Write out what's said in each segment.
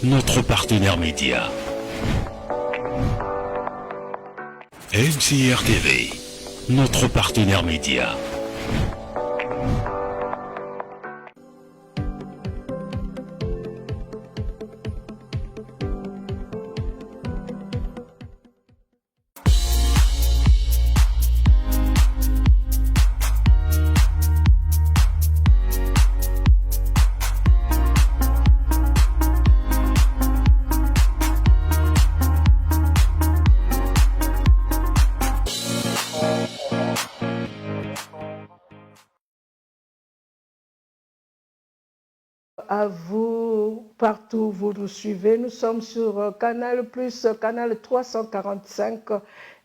notre partenaire média. MCR TV, notre partenaire média. À vous, partout où vous nous suivez, nous sommes sur Canal+, Canal 345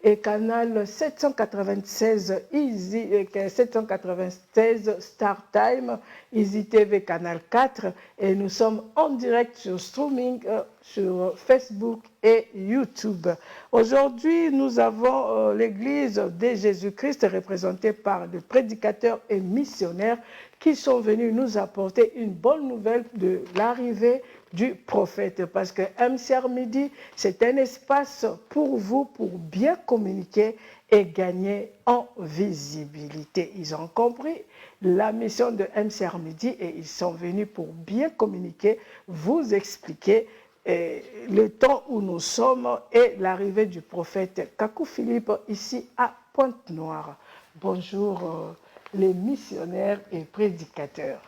et Canal 796 Easy, 796 Star Time, Easy TV Canal 4 et nous sommes en direct sur streaming sur Facebook et YouTube. Aujourd'hui, nous avons l'église de Jésus-Christ représentée par des prédicateurs et missionnaires qui sont venus nous apporter une bonne nouvelle de l'arrivée du prophète. Parce que MCR Midi, c'est un espace pour vous, pour bien communiquer et gagner en visibilité. Ils ont compris la mission de MCR Midi et ils sont venus pour bien communiquer, vous expliquer le temps où nous sommes et l'arrivée du prophète Kakou Philippe ici à Pointe-Noire. Bonjour les missionnaires et prédicateurs.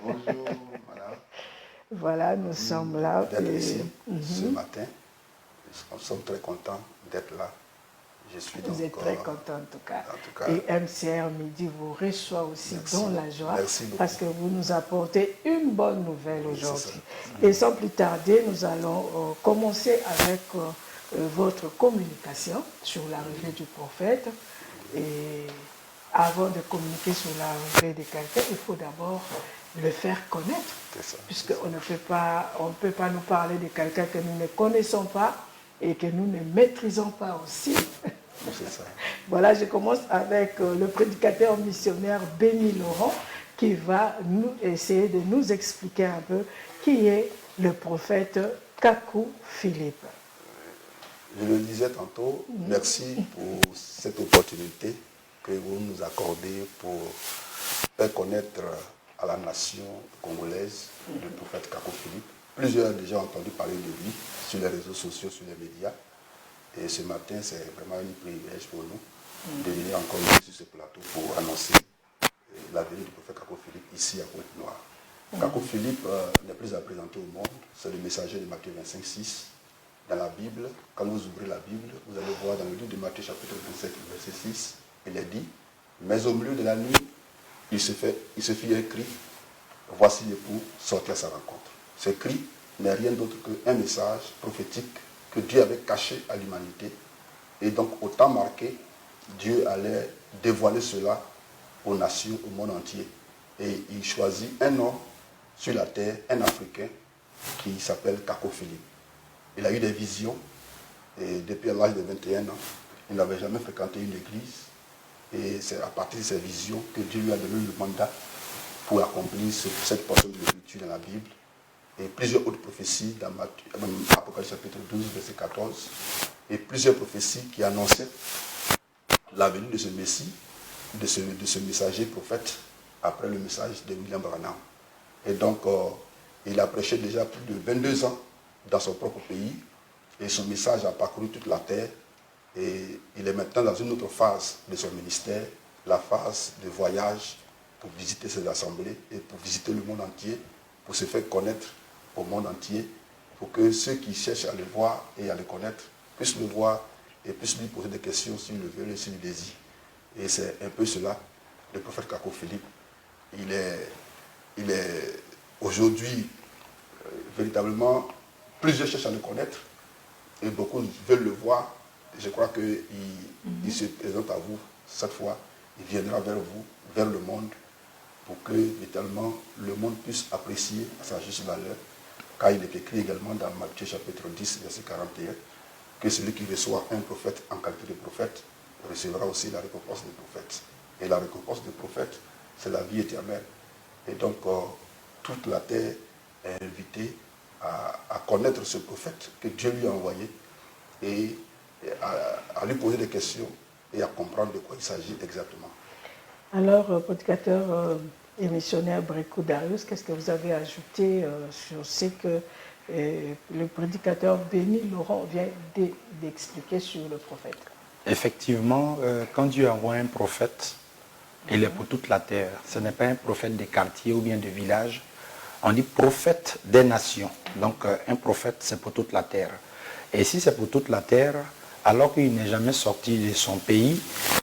Bonjour, madame. Voilà, nous sommes là. D'être ici ce matin. Nous sommes très contents d'être là. Vous êtes très contents en tout cas. Et MCR Midi vous reçoit aussi dans la joie parce que vous nous apportez une bonne nouvelle aujourd'hui. Et sans plus tarder, nous allons commencer avec votre communication sur l'arrivée du prophète. Et avant de communiquer sur l'arrivée de quelqu'un, il faut d'abord le faire connaître. Puisqu'on ne peut pas nous parler de quelqu'un que nous ne connaissons pas et que nous ne maîtrisons pas aussi. C'est ça. Voilà, je commence avec le prédicateur missionnaire Béni Laurent qui va essayer de nous expliquer un peu qui est le prophète Kakou Philippe. Je le disais tantôt, merci pour cette opportunité que vous nous accordez pour faire connaître à la nation congolaise le prophète Kakou Philippe. Plusieurs ont déjà entendu parler de lui sur les réseaux sociaux, sur les médias. Et ce matin, c'est vraiment un privilège pour nous de venir encore sur ce plateau pour annoncer la venue du prophète Kakou Philippe ici à Pointe-Noire. Kakou Philippe n'est plus à présenter au monde, c'est le messager de Matthieu 25:6. Dans la Bible, quand vous ouvrez la Bible, vous allez voir dans le livre de Matthieu chapitre 27, verset 6, il est dit, mais au milieu de la nuit, il se fit un cri, voici l'époux, sortez à sa rencontre. Ce cri n'est rien d'autre qu'un message prophétique que Dieu avait caché à l'humanité. Et donc, au temps marqué, Dieu allait dévoiler cela aux nations, au monde entier. Et il choisit un homme sur la terre, un Africain, qui s'appelle Kakou Philippe. Il a eu des visions, et depuis l'âge de 21 ans, il n'avait jamais fréquenté une église. Et c'est à partir de ces visions que Dieu lui a donné le mandat pour accomplir cette portion de l'écriture dans la Bible. Et plusieurs autres prophéties dans Apocalypse chapitre 12, verset 14, et plusieurs prophéties qui annonçaient la venue de ce Messie, de ce messager prophète, après le message de William Branham. Et donc, il a prêché déjà plus de 22 ans dans son propre pays, et son message a parcouru toute la terre, et il est maintenant dans une autre phase de son ministère, la phase de voyage pour visiter ses assemblées et pour visiter le monde entier, pour se faire connaître au monde entier, pour que ceux qui cherchent à le voir et à le connaître puissent le voir et puissent lui poser des questions s'ils le veulent et s'ils le désirent. Et c'est un peu cela, le prophète Kakou Philippe. Il est aujourd'hui, véritablement, plusieurs cherchent à le connaître et beaucoup veulent le voir. Et je crois qu'il se présente à vous cette fois, il viendra vers vous, vers le monde, pour que, véritablement, le monde puisse apprécier à sa juste valeur, car il est écrit également dans Matthieu chapitre 10, verset 41, que celui qui reçoit un prophète en qualité de prophète recevra aussi la récompense des prophètes. Et la récompense des prophètes, c'est la vie éternelle. Et donc, toute la terre est invitée à connaître ce prophète que Dieu lui a envoyé et à lui poser des questions et à comprendre de quoi il s'agit exactement. Alors, prédicateur et missionnaire Bréco Darius, qu'est-ce que vous avez ajouté Je sais que le prédicateur Béni Laurent vient d'expliquer sur le prophète. Effectivement, quand Dieu envoie un prophète, il est pour toute la terre. Ce n'est pas un prophète des quartiers ou bien des villages. On dit prophète des nations. Donc un prophète, c'est pour toute la terre. Et si c'est pour toute la terre, alors qu'il n'est jamais sorti de son pays,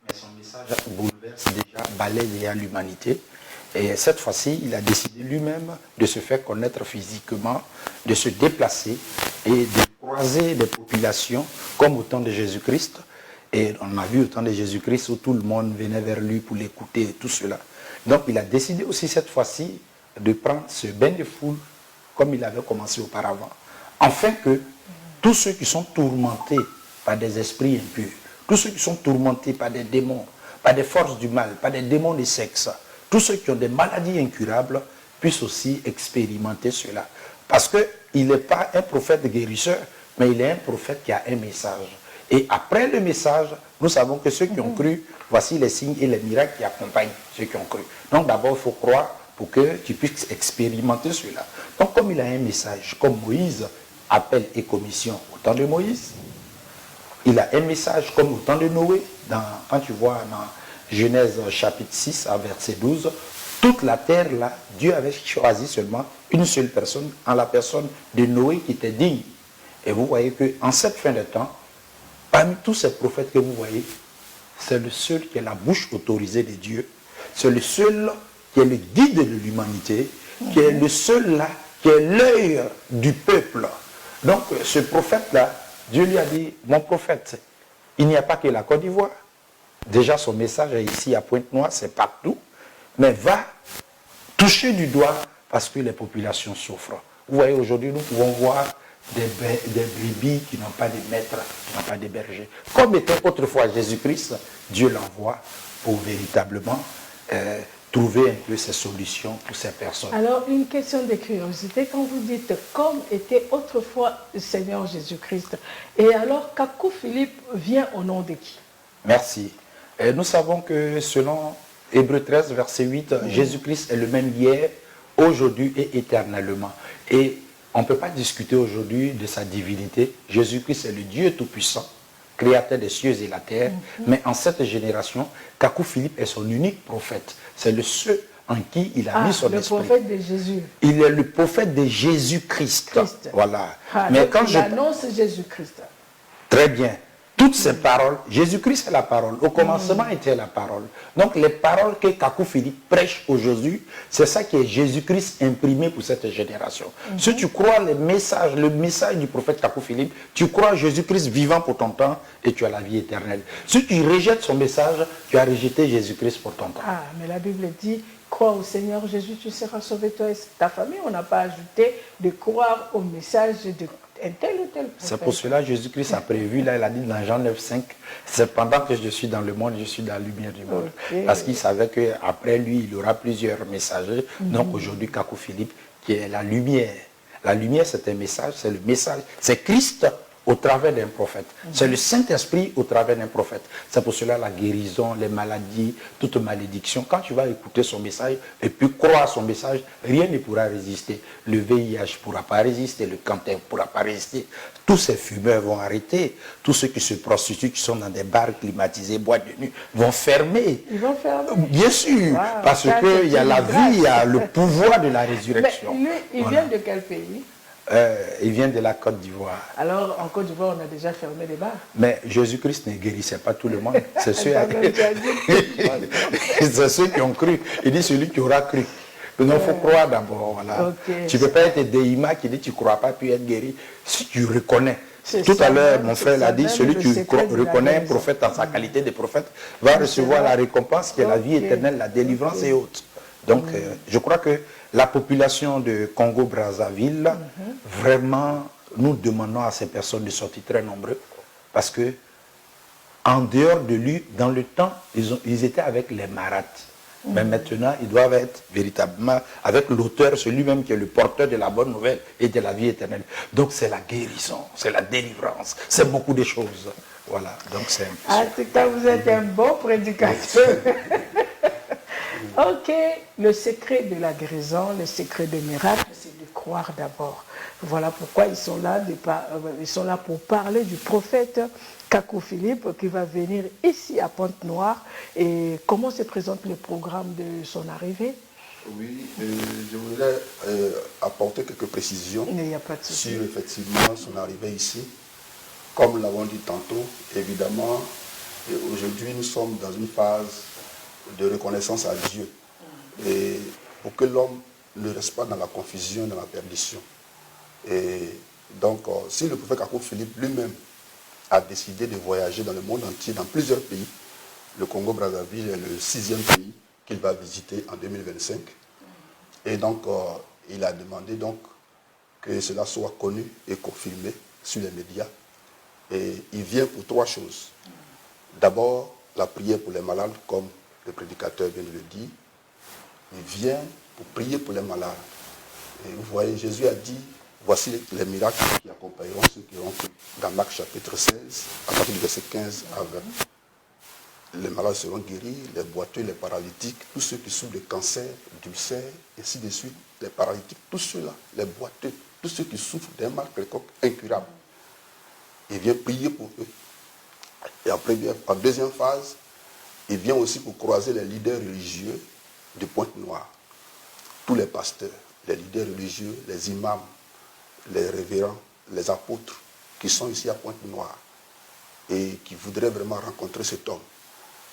mais son message bouleverse déjà, balaye déjà l'humanité. Et cette fois-ci, il a décidé lui-même de se faire connaître physiquement, de se déplacer et de croiser des populations comme au temps de Jésus-Christ. Et on a vu au temps de Jésus-Christ où tout le monde venait vers lui pour l'écouter et tout cela. Donc il a décidé aussi cette fois-ci de prendre ce bain de foule comme il avait commencé auparavant. Afin que tous ceux qui sont tourmentés par des esprits impurs, tous ceux qui sont tourmentés par des démons, par des forces du mal, par des démons de sexe, tous ceux qui ont des maladies incurables puissent aussi expérimenter cela. Parce qu'il n'est pas un prophète guérisseur, mais il est un prophète qui a un message. Et après le message, nous savons que ceux qui ont cru, voici les signes et les miracles qui accompagnent ceux qui ont cru. Donc d'abord, il faut croire pour que tu puisses expérimenter cela. Donc comme il a un message, comme Moïse appelle et commission au temps de Moïse, il a un message comme au temps de Noé. Quand tu vois dans Genèse chapitre 6 à verset 12, toute la terre là, Dieu avait choisi seulement une seule personne, en la personne de Noé qui était digne. Et vous voyez qu'en cette fin de temps, parmi tous ces prophètes que vous voyez, c'est le seul qui a la bouche autorisée de Dieu. C'est le seul qui est le guide de l'humanité, qui est le seul là, qui est l'œil du peuple. Donc ce prophète-là, Dieu lui a dit, mon prophète, il n'y a pas que la Côte d'Ivoire. Déjà son message est ici à Pointe-Noire, c'est partout. Mais va toucher du doigt parce que les populations souffrent. Vous voyez, aujourd'hui, nous pouvons voir des brebis qui n'ont pas de maître, qui n'ont pas de berger. Comme était autrefois Jésus-Christ, Dieu l'envoie pour véritablement trouver un peu ces solutions pour ces personnes. Alors, une question de curiosité, quand vous dites comme était autrefois le Seigneur Jésus-Christ, et alors Kakou Philippe vient au nom de qui? Merci. Et nous savons que selon Hébreux 13, verset 8, Jésus-Christ est le même hier, aujourd'hui et éternellement. Et on ne peut pas discuter aujourd'hui de sa divinité. Jésus-Christ est le Dieu Tout-Puissant, créateur des cieux et la terre. Mais en cette génération, Kakou Philippe est son unique prophète. C'est le seul en qui il a mis son esprit. Le prophète de Jésus. Il est le prophète de Jésus-Christ. Voilà. Mais quand il annonce Jésus-Christ. Très bien. Toutes ces paroles, Jésus-Christ est la parole. Au commencement était la parole. Donc les paroles que Kakou Philippe prêche aujourd'hui, c'est ça qui est Jésus-Christ imprimé pour cette génération. Si tu crois le message du prophète Kakou Philippe, tu crois Jésus-Christ vivant pour ton temps et tu as la vie éternelle. Si tu rejettes son message, tu as rejeté Jésus-Christ pour ton temps. Ah, mais la Bible dit, crois au Seigneur Jésus, tu seras sauvé toi et ta famille. On n'a pas ajouté de croire au message de tel ou tel prophète. C'est pour cela que Jésus-Christ a prévu, là il a dit dans Jean 9,5, c'est pendant que je suis dans le monde, je suis dans la lumière du monde. Okay. Parce qu'il savait qu'après lui, il y aura plusieurs messagers. Donc aujourd'hui, Kakou Philippe, qui est la lumière. La lumière, c'est un message, c'est le message, c'est Christ au travers d'un prophète. C'est le Saint-Esprit au travers d'un prophète. C'est pour cela la guérison, les maladies, toute malédiction. Quand tu vas écouter son message et puis croire son message, rien ne pourra résister. Le VIH ne pourra pas résister, le cancer ne pourra pas résister. Tous ces fumeurs vont arrêter. Tous ceux qui se prostituent, qui sont dans des bars climatisés, boîtes de nuit, vont fermer. Ils vont fermer. Bien sûr, parce qu'il y a la vie, il y a le pouvoir de la résurrection. Mais lui, il vient de quel pays? Il vient de la Côte d'Ivoire. Alors, en Côte d'Ivoire, on a déjà fermé les bars. Mais Jésus-Christ ne guérissait pas tout le monde. C'est ceux, ceux qui ont cru. Il dit celui qui aura cru. Donc, il faut croire d'abord. Voilà. Okay. Tu ne peux pas être Déima qui dit tu ne crois pas puis être guéri. Si tu reconnais. Tout à l'heure, mon frère l'a dit, celui qui reconnaît un prophète en sa qualité de prophète va recevoir la récompense qui est la vie éternelle, la délivrance et autres. Donc, je crois que la population de Congo-Brazzaville, vraiment, nous demandons à ces personnes de sortir très nombreux parce que, en dehors de lui, dans le temps, ils étaient avec les marates. Mais maintenant, ils doivent être véritablement avec l'auteur, celui-même qui est le porteur de la bonne nouvelle et de la vie éternelle. Donc c'est la guérison, c'est la délivrance, c'est beaucoup de choses. Voilà, donc c'est... En tout cas, vous êtes un bon prédicateur. Ok, le secret de la guérison, le secret des miracles, c'est de croire d'abord. Voilà pourquoi ils sont là pour parler du prophète Kakou Philippe qui va venir ici à Pointe-Noire. Et comment se présente le programme de son arrivée? Oui, je voudrais apporter quelques précisions Il n'y a pas de souci. sur effectivement son arrivée ici. Comme nous l'avons dit tantôt, évidemment, aujourd'hui nous sommes dans une phase de reconnaissance à Dieu. Et pour que l'homme ne reste pas dans la confusion, dans la perdition. Et donc, si le prophète Kakou Philippe lui-même a décidé de voyager dans le monde entier, dans plusieurs pays, le Congo-Brazzaville est le 6e pays qu'il va visiter en 2025. Et donc, il a demandé donc que cela soit connu et confirmé sur les médias. Et il vient pour 3 choses. D'abord, la prière pour les malades, comme le prédicateur vient de le dire. Il vient pour prier pour les malades. Et vous voyez, Jésus a dit, voici les miracles qui accompagneront ceux qui auront cru. Dans Marc chapitre 16, à partir du verset 15 à 20. Les malades seront guéris, les boiteux, les paralytiques, tous ceux qui souffrent de cancer, d'ulcère, ainsi de suite. Les paralytiques, tous ceux-là, les boiteux, tous ceux qui souffrent d'un mal quelconque incurable. Il vient prier pour eux. Et en deuxième phase, il vient aussi pour croiser les leaders religieux de Pointe-Noire. Tous les pasteurs, les leaders religieux, les imams, les révérends, les apôtres qui sont ici à Pointe-Noire et qui voudraient vraiment rencontrer cet homme.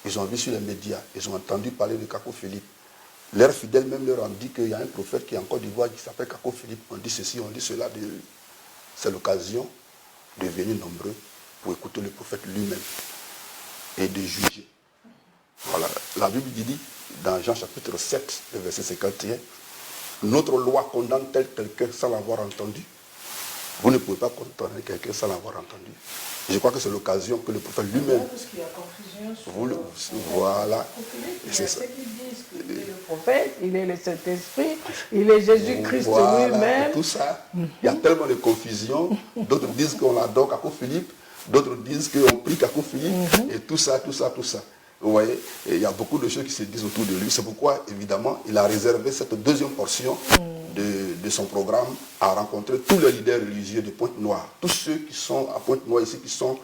Ils ont vu sur les médias, ils ont entendu parler de Kakou Philippe. Leurs fidèles même leur ont dit qu'il y a un prophète qui est en Côte d'Ivoire qui s'appelle Kakou Philippe. On dit ceci, on dit cela. C'est l'occasion de venir nombreux pour écouter le prophète lui-même et de juger. Voilà. La Bible dit dans Jean chapitre 7, le verset 51, notre loi condamne tel quelqu'un sans l'avoir entendu. Vous ne pouvez pas condamner quelqu'un sans l'avoir entendu. Je crois que c'est l'occasion que le prophète lui-même... Parce qu'il y a confusion sur voilà. C'est ça. Il est le prophète, il est le Saint-Esprit, il est Jésus-Christ lui-même. Tout ça, il y a tellement de confusion. D'autres disent qu'on adore Kakou Philippe, d'autres disent qu'on prie Kakou Philippe, et tout ça. Vous voyez, et il y a beaucoup de choses qui se disent autour de lui. C'est pourquoi, évidemment, il a réservé cette deuxième portion de son programme à rencontrer tous les leaders religieux de Pointe-Noire. Tous ceux qui sont à Pointe-Noire ici, qui sont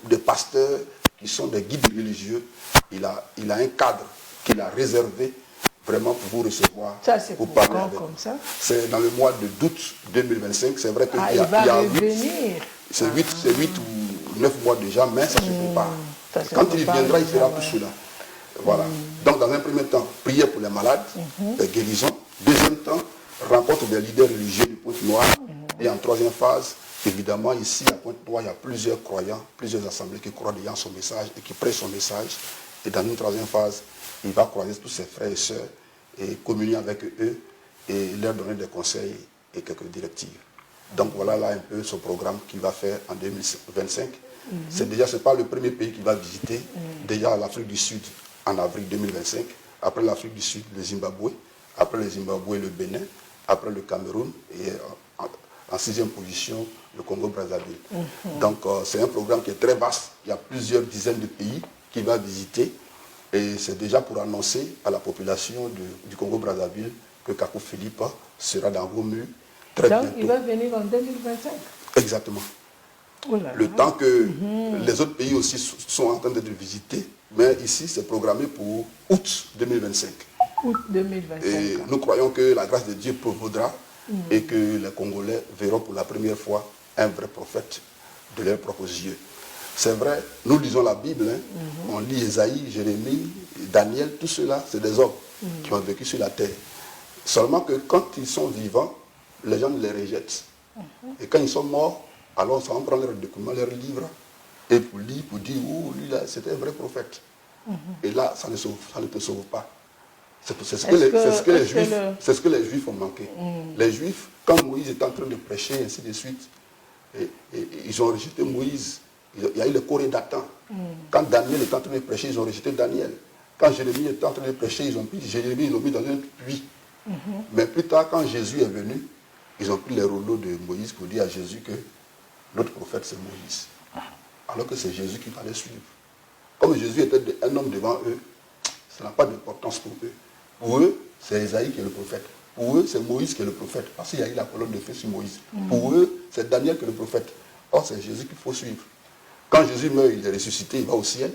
des pasteurs, qui sont des guides religieux. Il a un cadre qu'il a réservé vraiment pour vous recevoir. Ça, c'est pour parler quand avec comme ça? C'est dans le mois d'août 2025. C'est vrai qu'il il va revenir. C'est 8 ou 9 mois déjà, mais ça se prépare. Quand il viendra, il fera tout cela. Voilà. Donc, dans un premier temps, prier pour les malades, les guérisons. Deuxième temps, rencontre des leaders religieux du Pointe-Noire. Et en troisième phase, évidemment, ici à Pointe-Noire, il y a plusieurs croyants, plusieurs assemblées qui croient déjà en son message et qui prêchent son message. Et dans une troisième phase, il va croiser tous ses frères et sœurs et communier avec eux et leur donner des conseils et quelques directives. Donc voilà là un peu son programme qu'il va faire en 2025. C'est pas le premier pays qu'il va visiter. Déjà l'Afrique du Sud en avril 2025. Après l'Afrique du Sud, le Zimbabwe. Après le Zimbabwe, le Bénin. Après le Cameroun. Et en 6e position, le Congo-Brazzaville. Donc c'est un programme qui est très vaste. Il y a plusieurs dizaines de pays qu'il va visiter. Et c'est déjà pour annoncer à la population du Congo-Brazzaville que Kakou Philippe sera dans vos murs très bientôt. Donc il va venir en 2025. Exactement. Le temps que les autres pays aussi sont en train d'être visités, mais ici c'est programmé pour août 2025. Août 2025. Et nous croyons que la grâce de Dieu prévaudra et que les Congolais verront pour la première fois un vrai prophète de leurs propres yeux. C'est vrai, nous lisons la Bible, on lit Ésaïe, Jérémie, Daniel, tout cela, c'est des hommes qui ont vécu sur la terre. Seulement que quand ils sont vivants, les gens les rejettent. Et quand ils sont morts, alors ça va prendre leurs documents, leurs livres, et pour lire, pour dire, oh, lui là, c'était un vrai prophète. Et là, ça ne te sauve pas. C'est ce que les Juifs ont manqué. Les Juifs, quand Moïse était en train de prêcher, ainsi de suite, et ils ont rejeté Moïse. Il y a eu le Corée Datan. Quand Daniel était en train de prêcher, ils ont rejeté Daniel. Quand Jérémie était en train de prêcher, ils ont pris Jérémie, ils l'ont mis dans un puits. Mais plus tard, quand Jésus est venu, ils ont pris les rouleaux de Moïse pour dire à Jésus que notre prophète c'est Moïse. Alors que c'est Jésus qu'il fallait suivre. Comme Jésus était un homme devant eux, ça n'a pas d'importance pour eux. Pour eux, c'est Esaïe qui est le prophète. Pour eux, c'est Moïse qui est le prophète. Parce qu'il y a eu la colonne de feu sur Moïse. Pour eux, c'est Daniel qui est le prophète. Or, c'est Jésus qu'il faut suivre. Quand Jésus meurt, il est ressuscité, il va au ciel.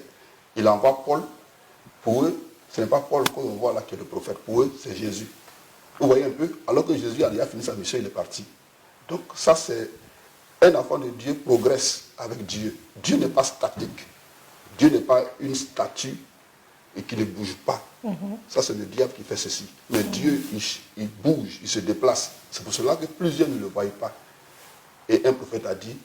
Il envoie Paul. Pour eux, ce n'est pas Paul qu'on voit là qui est le prophète. Pour eux, c'est Jésus. Vous voyez un peu, alors que Jésus a déjà fini sa mission, il est parti. Donc ça, c'est un enfant de Dieu progresse avec Dieu. Dieu n'est pas statique. Dieu n'est pas une statue et qui ne bouge pas. Ça, c'est le diable qui fait ceci. Mais Dieu, il bouge, il se déplace. C'est pour cela que plusieurs ne le voient pas. Et un prophète a dit,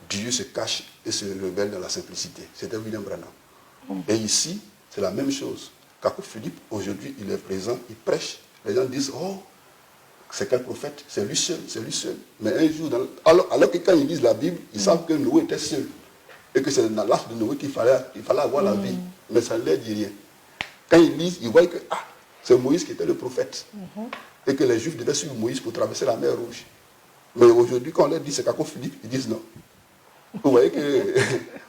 Dieu se cache et se révèle dans la simplicité. C'était William Branham. Et ici, c'est la même chose. Kakou Philippe, aujourd'hui, il est présent, il prêche. Les gens disent, oh, c'est quel prophète? C'est lui seul, c'est lui seul. Mais un jour, alors que quand ils lisent la Bible, ils savent que Noé était seul. Et que c'est dans l'âge de Noé qu'il fallait avoir la vie. Mais ça ne leur dit rien. Quand ils lisent, ils voient que c'est Moïse qui était le prophète. Et que les Juifs devaient suivre Moïse pour traverser la mer Rouge. Mais aujourd'hui, quand on leur dit c'est Kakou Philippe, ils disent non. Vous voyez que...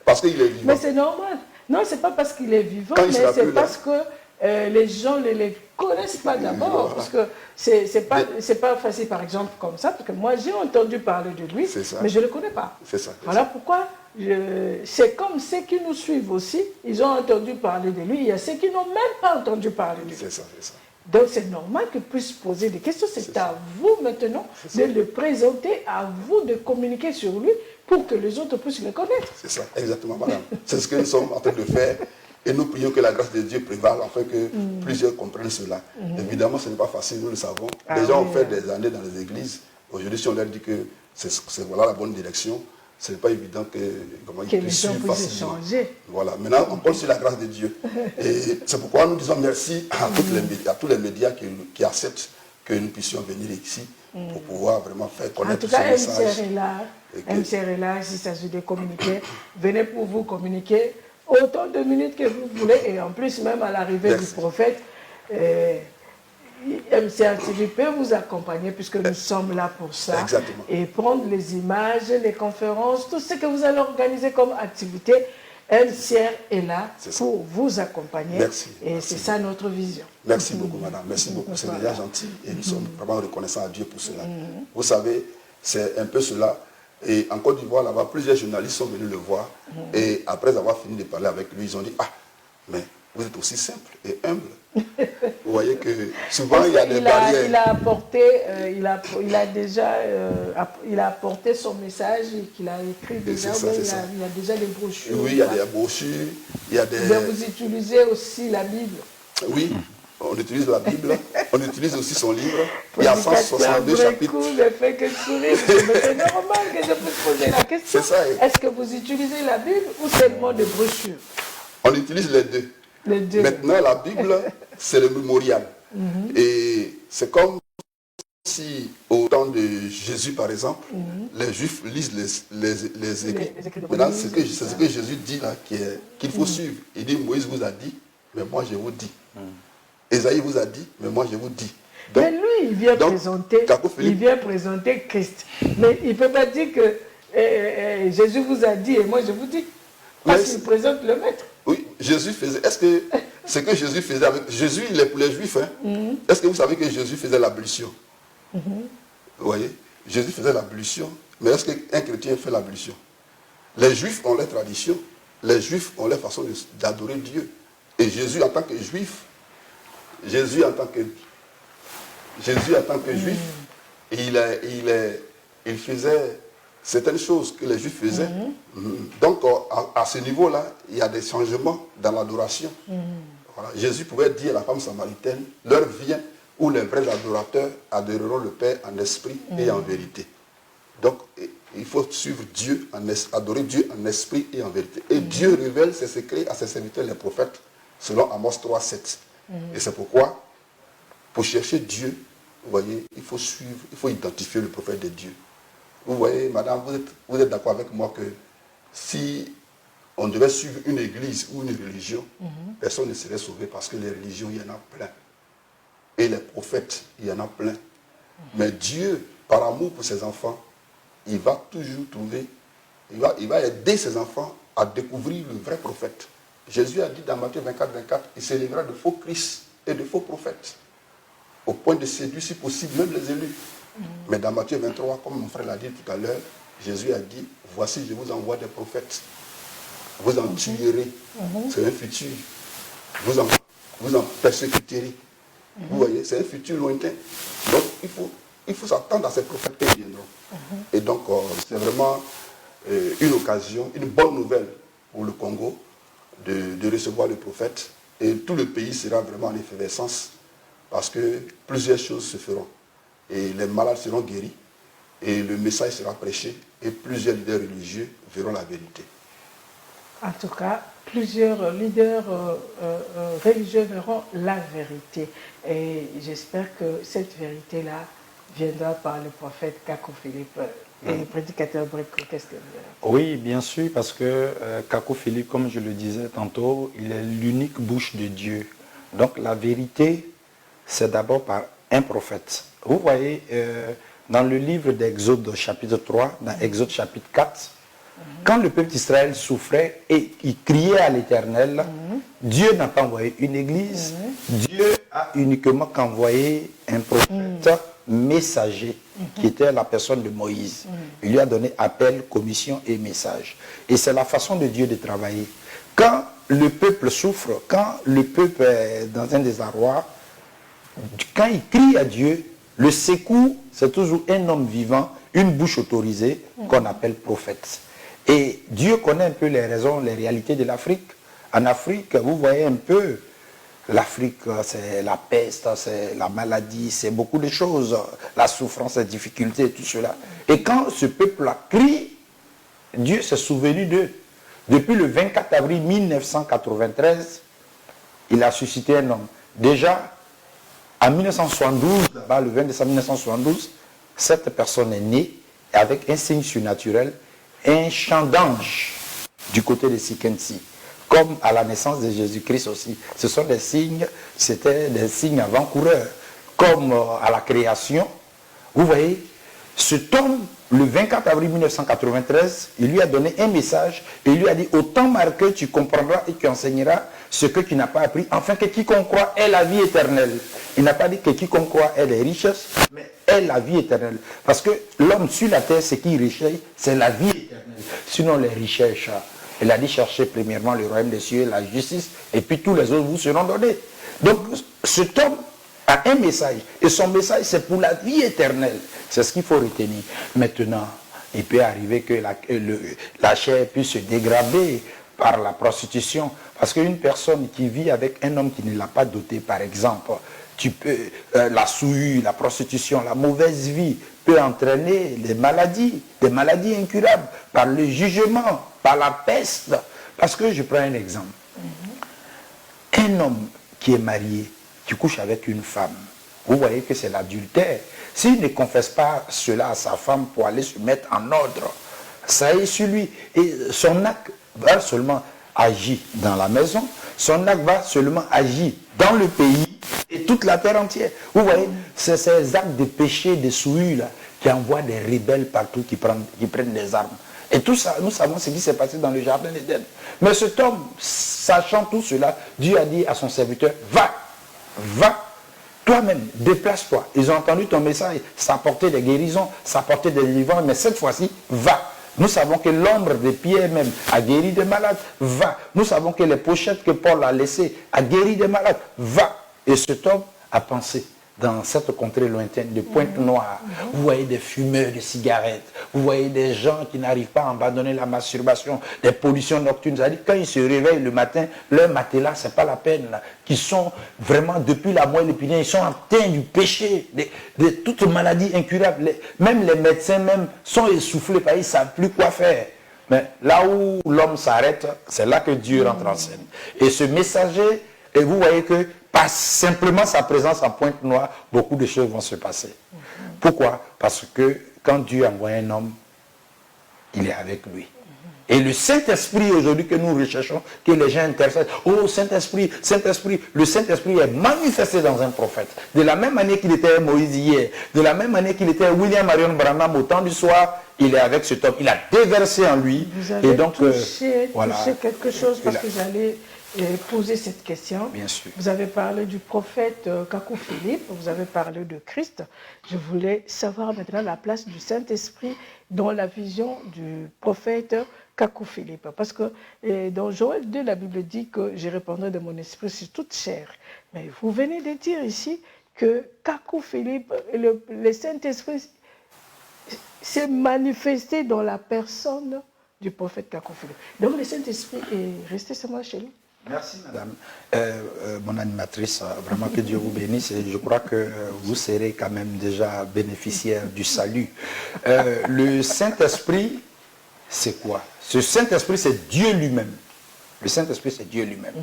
parce qu'il est vivant. Mais c'est normal. Non, c'est pas parce qu'il est vivant, mais c'est parce que les gens ne les connaissent pas d'abord. Voilà. Parce que c'est pas facile, par exemple, comme ça. Parce que moi, j'ai entendu parler de lui, mais je ne le connais pas. C'est ça. Voilà pourquoi c'est comme ceux qui nous suivent aussi. Ils ont entendu parler de lui. Il y a ceux qui n'ont même pas entendu parler de lui. C'est ça, c'est ça. Donc c'est normal qu'ils puissent poser des questions. C'est à vous maintenant de le présenter, à vous de communiquer sur lui pour que les autres puissent le connaître. C'est ça, exactement, madame. C'est ce que nous sommes en train de faire. Et nous prions que la grâce de Dieu prévale afin que plusieurs comprennent cela. Évidemment, ce n'est pas facile, nous le savons. Les gens ont fait des années dans les églises. Aujourd'hui, si on leur dit que c'est voilà la bonne direction, ce n'est pas évident qu'ils puissent suivre facilement. Voilà. Maintenant, on compte sur la grâce de Dieu. Et c'est pourquoi nous disons merci à tous les médias qui acceptent que nous puissions venir ici pour pouvoir vraiment faire connaître ce message. En tout cas, MCR est là, s'il s'agit de communiquer. Venez pour vous communiquer autant de minutes que vous voulez. Et en plus, même à l'arrivée du prophète, MCR TV peut vous accompagner puisque nous sommes là pour ça. Exactement. Et prendre les images, les conférences, tout ce que vous allez organiser comme activité, MCR est là pour vous accompagner. Merci. Et c'est ça notre vision. Merci beaucoup, madame. Merci beaucoup. C'est déjà gentil. Et nous sommes vraiment reconnaissants à Dieu pour cela. Vous savez, c'est un peu cela. Et en Côte d'Ivoire, là-bas, plusieurs journalistes sont venus le voir. Et après avoir fini de parler avec lui, ils ont dit, ah, mais vous êtes aussi simple et humble. Vous voyez que souvent, il y a des barrières. Il a apporté son message qu'il a écrit déjà. Il y a déjà des brochures. Oui, il y a des brochures. Il y a des... Vous utilisez aussi la Bible. Oui. On utilise la Bible, on utilise aussi son livre. Il y a 162 chapitres. Mais c'est normal que je puisse poser la question. Est-ce que vous utilisez la Bible ou seulement des brochures? On utilise les deux. Maintenant, la Bible, c'est le mémorial. Et c'est comme si, au temps de Jésus, par exemple, les Juifs lisent les écrits. Maintenant, c'est ce que Jésus dit là, qu'il faut suivre. Il dit, Moïse vous a dit, mais moi je vous dis. Esaïe vous a dit, mais moi je vous dis. Donc, mais lui, il vient présenter Christ. Mais il ne peut pas dire que Jésus vous a dit et moi je vous dis. Parce qu'il présente le maître. Oui, Jésus faisait. Est-ce que ce que Jésus faisait avec. Jésus, il est pour les Juifs. Hein? Est-ce que vous savez que Jésus faisait l'ablution? Vous voyez? Jésus faisait l'ablution. Mais est-ce qu'un chrétien fait l'ablution? Les Juifs ont leur tradition. Les Juifs ont leur façon d'adorer Dieu. Et Jésus, en tant que Juif, Jésus en tant que Juif, il faisait certaines choses que les Juifs faisaient. Donc, à ce niveau-là, il y a des changements dans l'adoration. Voilà. Jésus pouvait dire à la femme samaritaine, l'heure vient où les vrais adorateurs adoreront le Père en esprit et en vérité. Donc, il faut suivre Dieu, adorer Dieu en esprit et en vérité. Et Dieu révèle ses secrets à ses serviteurs, les prophètes, selon Amos 3:7. Et c'est pourquoi, pour chercher Dieu, vous voyez, il faut suivre, il faut identifier le prophète de Dieu. Vous voyez, madame, vous êtes d'accord avec moi que si on devait suivre une église ou une religion, personne ne serait sauvé parce que les religions, il y en a plein. Et les prophètes, il y en a plein. Mais Dieu, par amour pour ses enfants, il va toujours trouver, il va aider ses enfants à découvrir le vrai prophète. Jésus a dit dans Matthieu 24, 24, il s'élèvera de faux Christ et de faux prophètes, au point de séduire si possible même les élus. Mais dans Matthieu 23, comme mon frère l'a dit tout à l'heure, Jésus a dit, voici je vous envoie des prophètes, vous en tuerez, c'est un futur, vous en persécuterez. Vous voyez, c'est un futur lointain. Donc il faut s'attendre à ces prophètes qui viendront. Et donc c'est vraiment une occasion, une bonne nouvelle pour le Congo de recevoir le prophète. Et tout le pays sera vraiment en effervescence parce que plusieurs choses se feront. Et les malades seront guéris et le message sera prêché et plusieurs leaders religieux verront la vérité. En tout cas, plusieurs leaders religieux verront la vérité. Et j'espère que cette vérité-là viendra par le prophète Kako Philippe et le prédicateur Brico. Qu'est-ce que vous avez? Oui, bien sûr, parce que Kako Philippe, comme je le disais tantôt, il est l'unique bouche de Dieu. Donc la vérité, c'est d'abord par un prophète. Vous voyez, dans le livre d'Exode chapitre 3, dans Exode chapitre 4, quand le peuple d'Israël souffrait et il criait à l'Éternel, Dieu n'a pas envoyé une église, Dieu a uniquement envoyé un prophète messager, qui était la personne de Moïse. Il lui a donné appel, commission et message. Et c'est la façon de Dieu de travailler. Quand le peuple souffre, quand le peuple est dans un désarroi, quand il crie à Dieu, le secours, c'est toujours un homme vivant, une bouche autorisée, qu'on appelle prophète. Et Dieu connaît un peu les raisons, les réalités de l'Afrique. En Afrique, vous voyez un peu, l'Afrique, c'est la peste, c'est la maladie, c'est beaucoup de choses, la souffrance, les difficultés, tout cela. Et quand ce peuple-là crie, Dieu s'est souvenu d'eux. Depuis le 24 avril 1993, il a suscité un homme. Déjà, en 1972, le 20 décembre 1972, cette personne est née avec un signe surnaturel, un chant d'ange du côté de Sikensi, comme à la naissance de Jésus-Christ aussi. Ce sont des signes, c'était des signes avant-coureurs, comme à la création. Vous voyez, cet homme, le 24 avril 1993, il lui a donné un message et il lui a dit, au temps marqué, tu comprendras et tu enseigneras ce que tu n'as pas appris, afin que quiconque croit ait la vie éternelle. Il n'a pas dit que quiconque croit ait les richesses, mais ait la vie éternelle. Parce que l'homme sur la terre, ce qui recherche, c'est la vie éternelle. Sinon les richesses, il a dit chercher premièrement le royaume des cieux et la justice, et puis tous les autres vous seront donnés. Donc cet homme a un message, et son message c'est pour la vie éternelle. C'est ce qu'il faut retenir. Maintenant, il peut arriver que la chair puisse se dégrader par la prostitution. Parce qu'une personne qui vit avec un homme qui ne l'a pas doté, par exemple, la souillure, la prostitution, la mauvaise vie peut entraîner des maladies incurables, par le jugement, par la peste. Parce que je prends un exemple. Un homme qui est marié, qui couche avec une femme, vous voyez que c'est l'adultère. S'il ne confesse pas cela à sa femme pour aller se mettre en ordre, ça est sur lui. Et son acte va seulement agir dans la maison, son acte va seulement agir dans le pays et toute la terre entière. Vous voyez, c'est ces actes de péché, de souillure là, qui envoient des rebelles partout qui prennent des armes. Et tout ça, nous savons ce qui s'est passé dans le jardin d'Éden. Mais cet homme, sachant tout cela, Dieu a dit à son serviteur, va, toi-même, déplace-toi. Ils ont entendu ton message, ça apportait des guérisons, ça apportait des délivrances, mais cette fois-ci, va. Nous savons que l'ombre de Pierre même a guéri des malades, va. Nous savons que les pochettes que Paul a laissées a guéri des malades, va. Et cet homme a pensé, dans cette contrée lointaine de Pointe-Noire, vous voyez des fumeurs de cigarettes, vous voyez des gens qui n'arrivent pas à abandonner la masturbation, des pollutions nocturnes. C'est-à-dire quand ils se réveillent le matin, leur matelas, c'est pas la peine, là, qui sont vraiment, depuis la moelle épinière, ils sont atteints du péché, de toutes maladies incurables. Même les médecins même sont essoufflés, parce qu'ils ne savent plus quoi faire. Mais là où l'homme s'arrête, c'est là que Dieu rentre en scène. Et ce messager, et vous voyez que par simplement sa présence en Pointe-Noire, beaucoup de choses vont se passer. Pourquoi? Parce que quand Dieu envoie un homme, il est avec lui. Et le Saint-Esprit aujourd'hui que nous recherchons, que les gens intercèdent, oh Saint-Esprit, Saint-Esprit, le Saint-Esprit est manifesté dans un prophète. De la même manière qu'il était Moïse hier, de la même manière qu'il était William Marion Branham au temps du soir, il est avec cet homme. Il a déversé en lui. Vous avez et donc, touché voilà. quelque chose parce que j'allais poser cette question. Bien sûr. Vous avez parlé du prophète Kakou Philippe, vous avez parlé de Christ. Je voulais savoir maintenant la place du Saint-Esprit dans la vision du prophète Kakou Philippe. Parce que dans Joël 2, la Bible dit que je répandrai de mon esprit sur toute chair. Mais vous venez de dire ici que Kakou Philippe, le Saint-Esprit s'est manifesté dans la personne du prophète Kakou Philippe. Donc le Saint-Esprit est resté seulement chez lui. Merci madame, mon animatrice, vraiment que Dieu vous bénisse et je crois que vous serez quand même déjà bénéficiaire du salut. Le Saint-Esprit, c'est quoi? Ce Saint-Esprit, c'est Dieu lui-même. Le Saint-Esprit, c'est Dieu lui-même.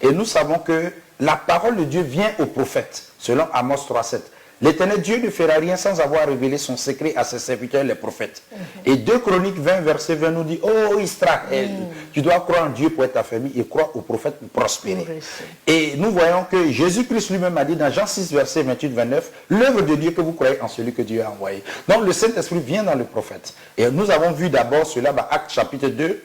Et nous savons que la parole de Dieu vient au prophète, selon Amos 3,7. L'Éternel Dieu ne fera rien sans avoir révélé son secret à ses serviteurs, les prophètes. Et 2 Chroniques 20, verset 20 nous dit, oh Israël, tu dois croire en Dieu pour être affermi et croire au prophète pour prospérer. Et nous voyons que Jésus-Christ lui-même a dit dans Jean 6, verset 28-29, l'œuvre de Dieu que vous croyez en celui que Dieu a envoyé. Donc le Saint-Esprit vient dans le prophète. Et nous avons vu d'abord cela dans Actes chapitre 2,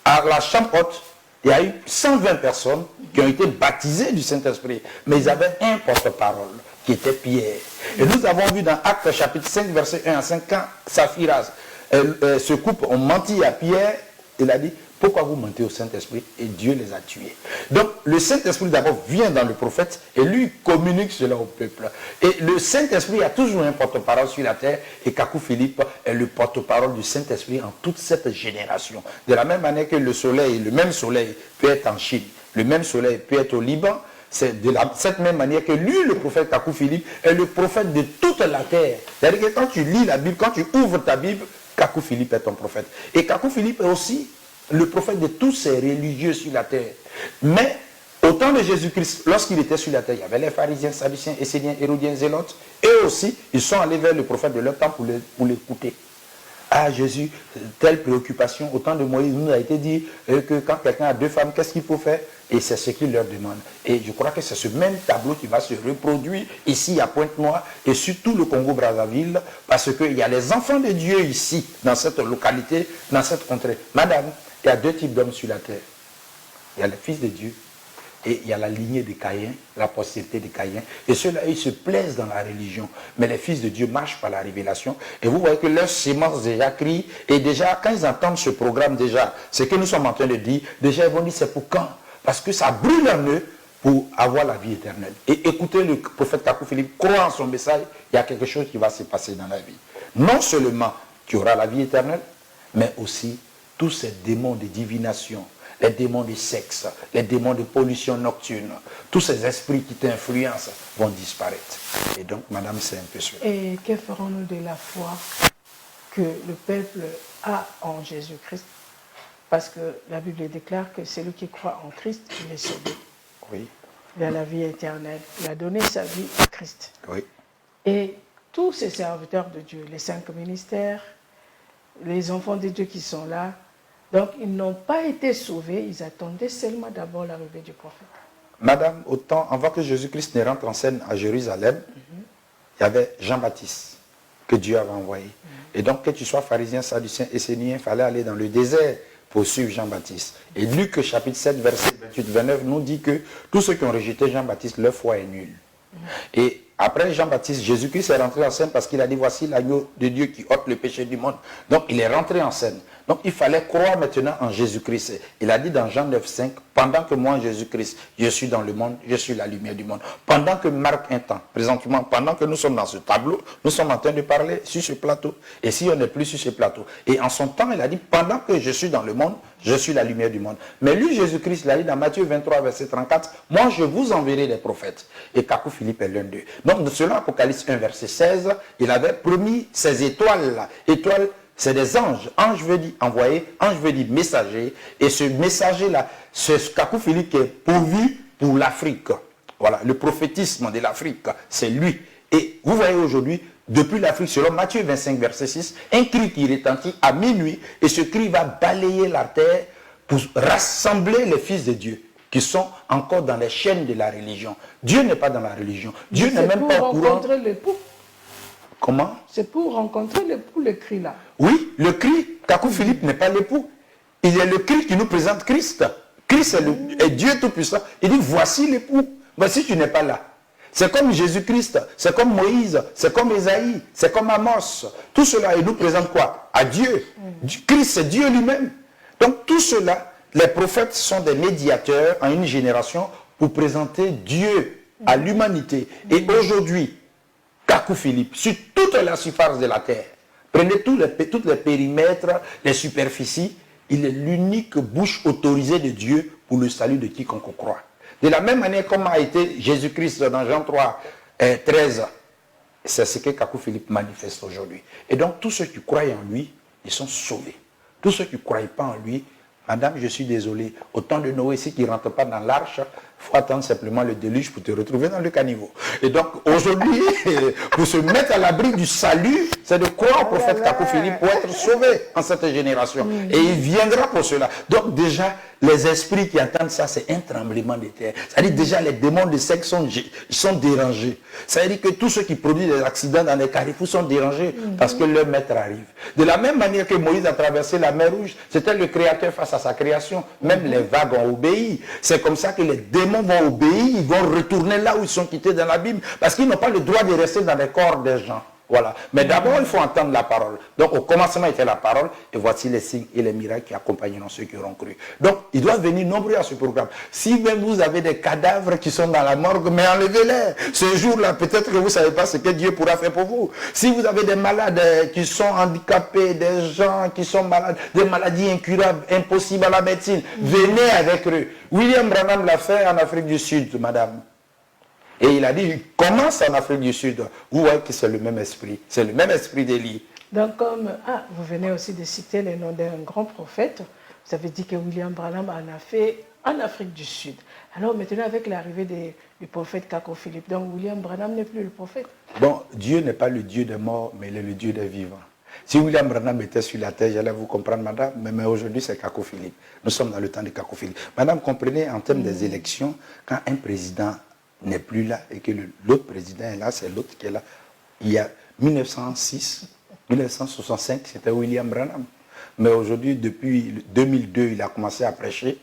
à la chambre haute, il y a eu 120 personnes qui ont été baptisées du Saint-Esprit, mais ils avaient un porte-parole qui était Pierre. Et nous avons vu dans Actes chapitre 5, verset 1 à 5, quand Saphiras se coupe, on mentit à Pierre, il a dit, pourquoi vous mentez au Saint-Esprit? Et Dieu les a tués. Donc le Saint-Esprit d'abord vient dans le prophète et lui communique cela au peuple. Et le Saint-Esprit a toujours un porte-parole sur la terre et Kakou Philippe est le porte-parole du Saint-Esprit en toute cette génération. De la même manière que le soleil, le même soleil peut être en Chine, le même soleil peut être au Liban, c'est de cette même manière que lui, le prophète Kakou Philippe, est le prophète de toute la terre. C'est-à-dire que quand tu lis la Bible, quand tu ouvres ta Bible, Kakou Philippe est ton prophète. Et Kakou Philippe est aussi le prophète de tous ces religieux sur la terre. Mais au temps de Jésus-Christ, lorsqu'il était sur la terre, il y avait les pharisiens, sadduciens, esséniens, hérodiens, zélotes. Eux aussi, ils sont allés vers le prophète de leur temps pour l'écouter. Ah Jésus, telle préoccupation, au temps de Moïse, nous a été dit que quand quelqu'un a 2 femmes, qu'est-ce qu'il faut faire? Et c'est ce qu'il leur demande. Et je crois que c'est ce même tableau qui va se reproduire ici à Pointe-Noire et sur tout le Congo-Brazzaville, parce qu'il y a les enfants de Dieu ici, dans cette localité, dans cette contrée. Madame, il y a 2 types d'hommes sur la terre. Il y a les fils de Dieu et il y a la lignée de Caïn, la postérité de Caïn. Et ceux-là, ils se plaisent dans la religion. Mais les fils de Dieu marchent par la révélation. Et vous voyez que leur sémence déjà crie. Et déjà, quand ils entendent ce programme, déjà, ce que nous sommes en train de dire, déjà, ils vont dire, c'est pour quand? Parce que ça brûle en eux pour avoir la vie éternelle. Et écoutez le prophète Kakou Philippe, croire en son message, il y a quelque chose qui va se passer dans la vie. Non seulement tu auras la vie éternelle, mais aussi tous ces démons de divination, les démons de sexe, les démons de pollution nocturne, tous ces esprits qui t'influencent vont disparaître. Et donc, madame, c'est un peu cela. Et que ferons-nous de la foi que le peuple a en Jésus-Christ? Parce que la Bible déclare que celui qui croit en Christ, il est sauvé. Oui. Il a la vie éternelle. Il a donné sa vie à Christ. Oui. Et tous ces serviteurs de Dieu, les 5 ministères, les enfants de Dieu qui sont là, donc ils n'ont pas été sauvés, ils attendaient seulement d'abord l'arrivée du prophète. Madame, autant avant que Jésus-Christ ne rentre en scène à Jérusalem, il y avait Jean-Baptiste que Dieu avait envoyé. Et donc que tu sois pharisien, sadducien, essénien, il fallait aller dans le désert pour suivre Jean-Baptiste. Et Luc chapitre 7, verset 28-29 nous dit que tous ceux qui ont rejeté Jean-Baptiste, leur foi est nulle. Et après Jean-Baptiste, Jésus-Christ est rentré en scène parce qu'il a dit, voici l'agneau de Dieu qui ôte le péché du monde. Donc il est rentré en scène. Donc il fallait croire maintenant en Jésus-Christ. Il a dit dans Jean 9, 5, pendant que moi, Jésus-Christ, je suis dans le monde, je suis la lumière du monde. Pendant que Marc un temps, présentement, pendant que nous sommes dans ce tableau, nous sommes en train de parler sur ce plateau. Et si on n'est plus sur ce plateau. Et en son temps, il a dit, pendant que je suis dans le monde, je suis la lumière du monde. Mais lui, Jésus-Christ, il a dit dans Matthieu 23, verset 34, moi, je vous enverrai des prophètes. Et Kakou Philippe est l'un d'eux. Donc, selon Apocalypse 1, verset 16, il avait promis ces étoiles-là. Étoiles, c'est des anges. Ange veut dire envoyé, ange veut dire messager. Et ce messager-là, c'est Kakou Philippe qui est pourvu pour l'Afrique. Voilà, le prophétisme de l'Afrique, c'est lui. Et vous voyez aujourd'hui, depuis l'Afrique, selon Matthieu 25, verset 6, un cri qui retentit à minuit, et ce cri va balayer la terre pour rassembler les fils de Dieu qui sont encore dans les chaînes de la religion. Dieu n'est pas dans la religion. Dieu n'est même pas au courant. C'est pour rencontrer l'époux. Comment? C'est pour rencontrer l'époux, le cri là. Oui, le cri. Kakou Philippe n'est pas l'époux. Il est le cri qui nous présente Christ. Christ est Dieu Tout-Puissant. Il dit, voici l'époux. Voici, tu n'es pas là. C'est comme Jésus-Christ, c'est comme Moïse, c'est comme Ésaïe, c'est comme Amos. Tout cela, il nous présente quoi? À Dieu. Christ, c'est Dieu lui-même. Donc tout cela, les prophètes sont des médiateurs en une génération pour présenter Dieu à l'humanité. Et aujourd'hui, Kakou Philippe, sur toute la surface de la terre, prenez tous les périmètres, les superficies, il est l'unique bouche autorisée de Dieu pour le salut de quiconque croit. De la même manière comme a été Jésus-Christ dans Jean 3, 13, c'est ce que Kakou Philippe manifeste aujourd'hui. Et donc tous ceux qui croient en lui, ils sont sauvés. Tous ceux qui ne croient pas en lui, madame, je suis désolé, au temps de Noé, si tu ne rentres pas dans l'arche, il faut attendre simplement le déluge pour te retrouver dans le caniveau. Et donc, aujourd'hui, pour se mettre à l'abri du salut, c'est de croire au prophète Kakou Philippe pour être sauvé en cette génération. Et il viendra pour cela. Donc, déjà, les esprits qui entendent ça, c'est un tremblement de terre. C'est-à-dire, déjà, les démons de sexe sont dérangés. C'est-à-dire que tous ceux qui produisent des accidents dans les carrefours sont dérangés parce que leur maître arrive. De la même manière que Moïse a traversé la mer Rouge, c'était le Créateur face à sa création. Même les vagues ont obéi. C'est comme ça que les démons vont obéir, ils vont retourner là où ils sont quittés dans l'abîme, parce qu'ils n'ont pas le droit de rester dans les corps des gens. Voilà. Mais d'abord, il faut entendre la parole. Donc, au commencement était la parole, et voici les signes et les miracles qui accompagneront ceux qui auront cru. Donc, ils doivent venir nombreux à ce programme. Si même vous avez des cadavres qui sont dans la morgue, mais enlevez-les. Ce jour-là, peut-être que vous ne savez pas ce que Dieu pourra faire pour vous. Si vous avez des malades qui sont handicapés, des gens qui sont malades, des maladies incurables, impossibles à la médecine, venez avec eux. William Branham l'a fait en Afrique du Sud, madame. Et il a dit, il commence en Afrique du Sud. Vous voyez que c'est le même esprit. C'est le même esprit d'Élie. Donc, comme vous venez aussi de citer le nom d'un grand prophète, vous avez dit que William Branham en a fait en Afrique du Sud. Alors maintenant, avec l'arrivée du prophète Kakou Philippe, donc William Branham n'est plus le prophète. Bon, Dieu n'est pas le Dieu des morts, mais il est le Dieu des vivants. Si William Branham était sur la terre, j'allais vous comprendre, madame, mais aujourd'hui, c'est Kakou Philippe. Nous sommes dans le temps de Kakou Philippe. Madame, comprenez, en termes des élections, quand un président n'est plus là et que l'autre président est là, c'est l'autre qui est là. Il y a 1906, 1965, c'était William Branham. Mais aujourd'hui, depuis 2002, il a commencé à prêcher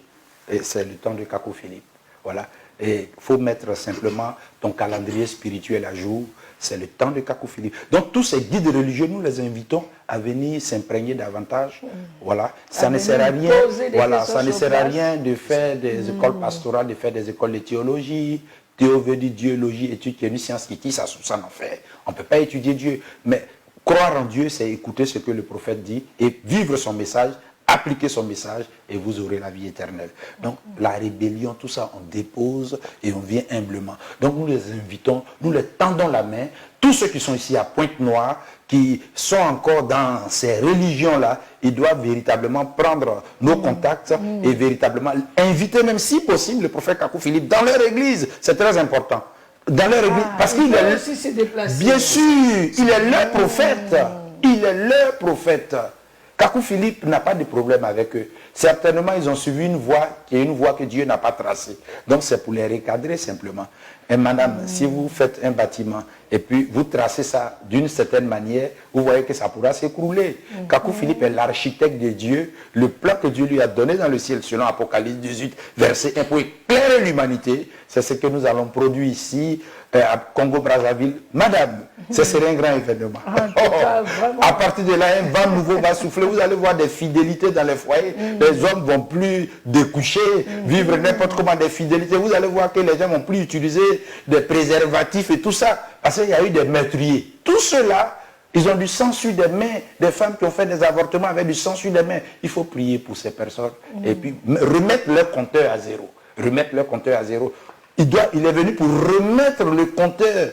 et c'est le temps de Kakou Philippe. Voilà. Et il faut mettre simplement ton calendrier spirituel à jour. C'est le temps de Kakou Philippe. Donc tous ces guides religieux, nous les invitons à venir s'imprégner davantage. Voilà. Ça ne sert à rien. Voilà. Ça ne sert à rien de faire des écoles pastorales, de faire des écoles de théologie. Théo veut dire Dieu, logie, étude, qui est une science qui tire, ça en fait. On ne peut pas étudier Dieu. Mais croire en Dieu, c'est écouter ce que le prophète dit et vivre son message, appliquer son message et vous aurez la vie éternelle. Donc la rébellion, tout ça, on dépose et on vient humblement. Donc nous les invitons, nous les tendons la main. Tous ceux qui sont ici à Pointe-Noire, qui sont encore dans ces religions-là, ils doivent véritablement prendre nos contacts et véritablement inviter, même si possible, le prophète Kakou Philippe dans leur église. C'est très important. Dans leur église. Parce qu'il est aussi se déplacer. Bien sûr, il est leur prophète. Il est leur prophète. Kakou Philippe n'a pas de problème avec eux. Certainement, ils ont suivi une voie qui est une voie que Dieu n'a pas tracée. Donc, c'est pour les recadrer simplement. Et madame, si vous faites un bâtiment et puis vous tracez ça d'une certaine manière, vous voyez que ça pourra s'écrouler. Kakou Philippe est l'architecte de Dieu. Le plan que Dieu lui a donné dans le ciel, selon Apocalypse 18, verset 1, pour éclairer l'humanité, c'est ce que nous allons produire ici, à Congo-Brazzaville. Madame, ce serait un grand événement. À partir de là, un vent nouveau va souffler. Vous allez voir des fidélités dans les foyers. Les hommes ne vont plus découcher, vivre n'importe comment des fidélités. Vous allez voir que les gens ne vont plus utiliser des préservatifs et tout ça. Parce qu'il y a eu des meurtriers. Tout cela, ils ont du sang sur des mains. Des femmes qui ont fait des avortements avec du sang sur des mains. Il faut prier pour ces personnes. Et puis remettre leur compteur à zéro. Remettre leur compteur à zéro. Il est venu pour remettre le compteur.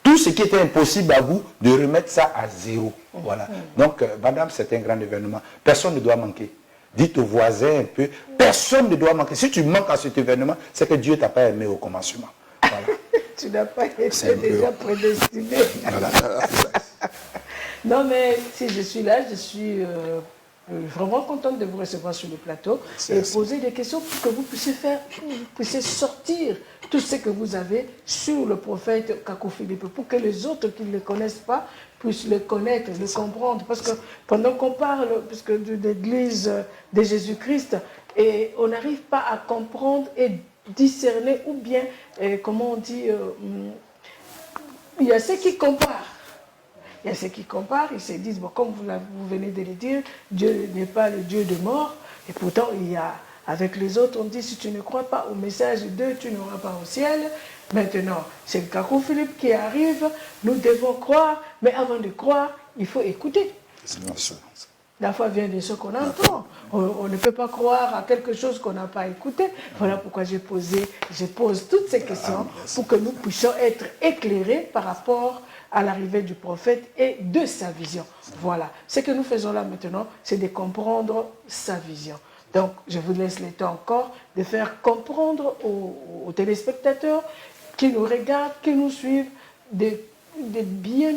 Tout ce qui était impossible à vous, de remettre ça à zéro. Voilà. Donc, madame, c'est un grand événement. Personne ne doit manquer. Dites aux voisins un peu, personne ne doit manquer. Si tu manques à cet événement, c'est que Dieu ne t'a pas aimé au commencement. Voilà. Tu n'as pas été déjà prédestiné. Voilà. Non, mais si je suis là, je suis vraiment contente de vous recevoir sur le plateau et poser des questions pour que vous puissiez sortir tout ce que vous avez sur le prophète Kakou Philippe, pour que les autres qui ne le connaissent pas puissent le connaître, le comprendre. Parce que pendant qu'on parle de l'Église de Jésus-Christ, et on n'arrive pas à comprendre et discerner, ou bien, comment on dit, il y a ceux qui comparent. Il y a ceux qui comparent, ils se disent, bon, comme vous venez de le dire, Dieu n'est pas le Dieu de mort. Et pourtant, avec les autres, on dit, si tu ne crois pas au message de Dieu, tu n'auras pas au ciel. Maintenant, c'est le Kakou Philippe qui arrive, nous devons croire, mais avant de croire, il faut écouter. La foi vient de ce qu'on entend. On ne peut pas croire à quelque chose qu'on n'a pas écouté. Voilà pourquoi je pose toutes ces questions pour que nous puissions être éclairés par rapport à l'arrivée du prophète et de sa vision. Voilà. Ce que nous faisons là maintenant, c'est de comprendre sa vision. Donc, je vous laisse le temps encore de faire comprendre aux téléspectateurs qui nous regardent, qui nous suivent, de bien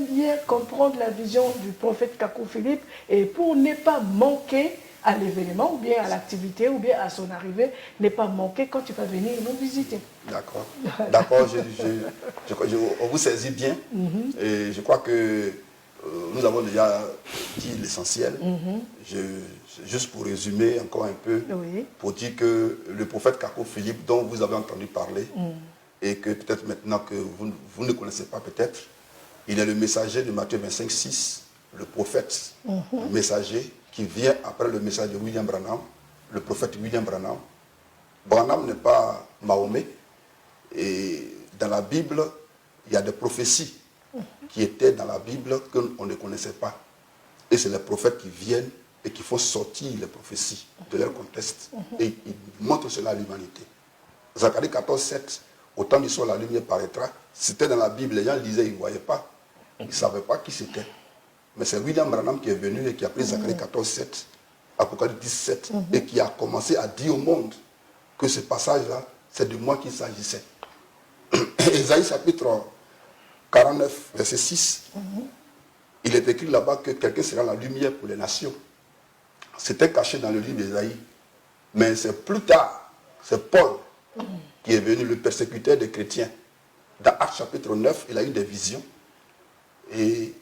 comprendre la vision du prophète Kakou Philippe, et pour ne pas manquer à l'événement, ou bien à l'activité, ou bien à son arrivée, ne pas manquer quand tu vas venir nous visiter. D'accord. D'accord, on vous saisit bien. Et je crois que nous avons déjà dit l'essentiel. Juste pour résumer encore un peu, pour dire que le prophète Kakou Philippe, dont vous avez entendu parler, et que peut-être maintenant que vous ne connaissez pas peut-être, il est le messager de Matthieu 25,6, le prophète, le messager qui vient après le message de William Branham, le prophète William Branham. Branham n'est pas Mahomet. Et dans la Bible, il y a des prophéties qui étaient dans la Bible qu'on ne connaissait pas. Et c'est les prophètes qui viennent et qui font sortir les prophéties de leur contexte. Et ils montrent cela à l'humanité. Zacharie 14,7, au temps du soir, la lumière paraîtra. C'était dans la Bible, les gens lisaient, ils ne voyaient pas. Ils ne savaient pas qui c'était. Mais c'est William Branham qui est venu et qui a pris Zacharie 14,7, Apocalypse 17, et qui a commencé à dire au monde que ce passage-là, c'est de moi qu'il s'agissait. Ésaïe chapitre 49, verset 6, il est écrit là-bas que quelqu'un sera la lumière pour les nations. C'était caché dans le livre d'Ésaïe. Mais c'est plus tard, c'est Paul qui est venu, le persécuteur des chrétiens. Dans Actes chapitre 9, il a eu des visions. Et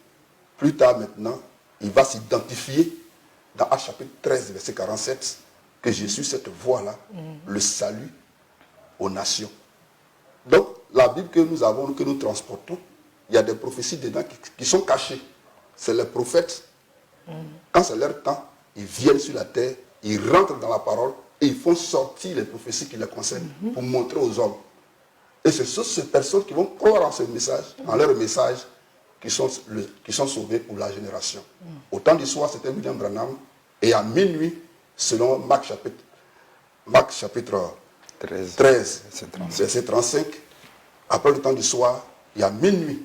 plus tard maintenant, il va s'identifier dans Actes chapitre 13, verset 47, que je suis cette voie-là, le salut aux nations. Donc, la Bible que nous avons, que nous transportons, il y a des prophéties dedans qui sont cachées. C'est les prophètes. Quand c'est leur temps, ils viennent sur la terre, ils rentrent dans la parole et ils font sortir les prophéties qui les concernent pour montrer aux hommes. Et c'est ces personnes qui vont croire en ce message, en leur message, qui sont sauvés pour la génération. Au temps du soir, c'était William Branham. Et à minuit, selon Marc chapitre 13, verset 35, après le temps du soir, il y a minuit.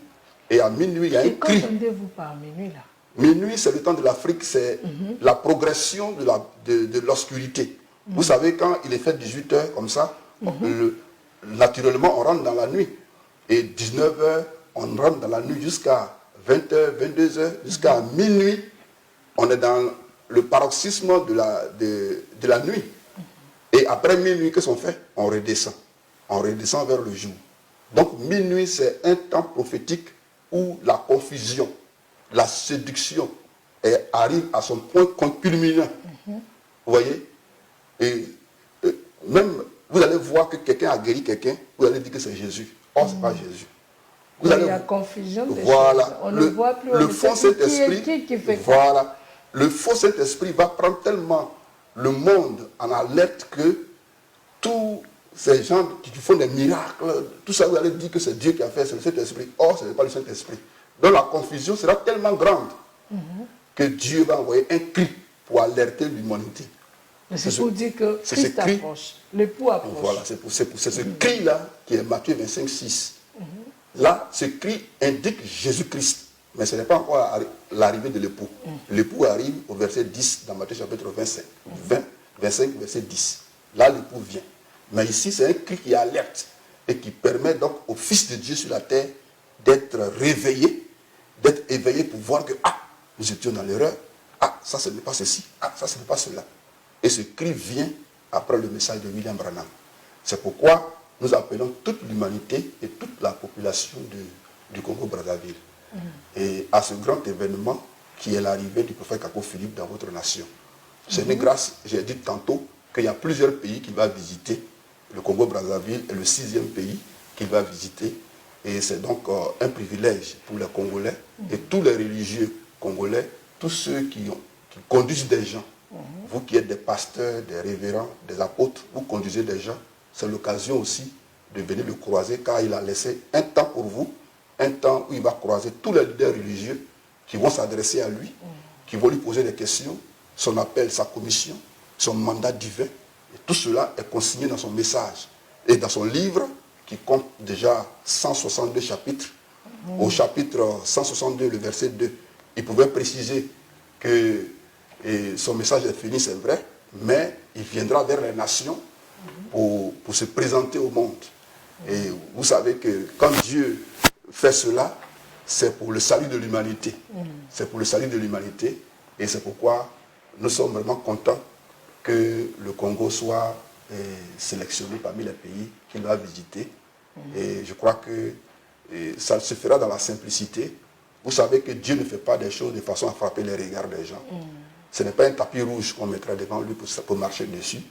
Et à minuit, il y a un cri. Qu'entendez-vous par minuit là? Minuit, c'est le temps de l'Afrique, c'est la progression de l'obscurité. Vous savez, quand il est fait 18 heures comme ça, naturellement, on rentre dans la nuit. Et 19 heures, on rentre dans la nuit jusqu'à 20 heures, 22 heures, jusqu'à minuit. On est dans le paroxysme de la nuit. Et après minuit, qu'est-ce qu'on fait? On redescend. On redescend vers le jour. Donc minuit, c'est un temps prophétique où la confusion, la séduction arrive à son point culminant. Vous voyez? Et même, vous allez voir que quelqu'un a guéri quelqu'un, vous allez dire que c'est Jésus. Or, ce n'est pas Jésus. Il y a confusion des choses. On ne voit plus le faux Saint-Esprit. Qui fait voilà. Le faux Saint-Esprit va prendre tellement le monde en alerte que tous ces gens qui font des miracles, tout ça, vous allez dire que c'est Dieu qui a fait, c'est le Saint-Esprit. Or, ce n'est pas le Saint-Esprit. Donc la confusion sera tellement grande que Dieu va envoyer un cri pour alerter l'humanité. C'est pour dire que Christ approche, l'époux approche. Voilà, c'est ce cri-là qui est Matthieu 25,6. Là, ce cri indique Jésus-Christ, mais ce n'est pas encore l'arrivée de l'époux. L'époux arrive au verset 10 dans Matthieu chapitre 25, verset 10. Là, l'époux vient. Mais ici, c'est un cri qui alerte. et qui permet donc au Fils de Dieu sur la terre d'être réveillé, d'être éveillé pour voir que, ah, nous étions dans l'erreur, ah, ça ce n'est pas ceci, ah, ça ce n'est pas cela. Et ce cri vient après le message de William Branham. C'est pourquoi nous appelons toute l'humanité et toute la population du Congo-Brazzaville. Et à ce grand événement qui est l'arrivée du prophète Kakou Philippe dans votre nation. C'est une grâce, j'ai dit tantôt, qu'il y a plusieurs pays qu'il va visiter. Le Congo-Brazzaville est le 6e pays qu'il va visiter. Et c'est donc un privilège pour les Congolais et tous les religieux congolais, tous ceux qui conduisent des gens. Vous qui êtes des pasteurs, des révérends, des apôtres, vous conduisez des gens. C'est l'occasion aussi de venir le croiser car il a laissé un temps pour vous, un temps où il va croiser tous les leaders religieux qui vont s'adresser à lui, qui vont lui poser des questions, son appel, sa commission, son mandat divin. Et tout cela est consigné dans son message et dans son livre qui compte déjà 162 chapitres. Au chapitre 162, le verset 2, il pouvait préciser que son message est fini, c'est vrai, mais il viendra vers les nations pour se présenter au monde. Et vous savez que quand Dieu fait cela, c'est pour le salut de l'humanité. C'est pour le salut de l'humanité. Et c'est pourquoi nous sommes vraiment contents que le Congo soit sélectionné parmi les pays qu'il va visiter. Et je crois que ça se fera dans la simplicité. Vous savez que Dieu ne fait pas des choses de façon à frapper les regards des gens. Ce n'est pas un tapis rouge qu'on mettrait devant lui pour marcher dessus.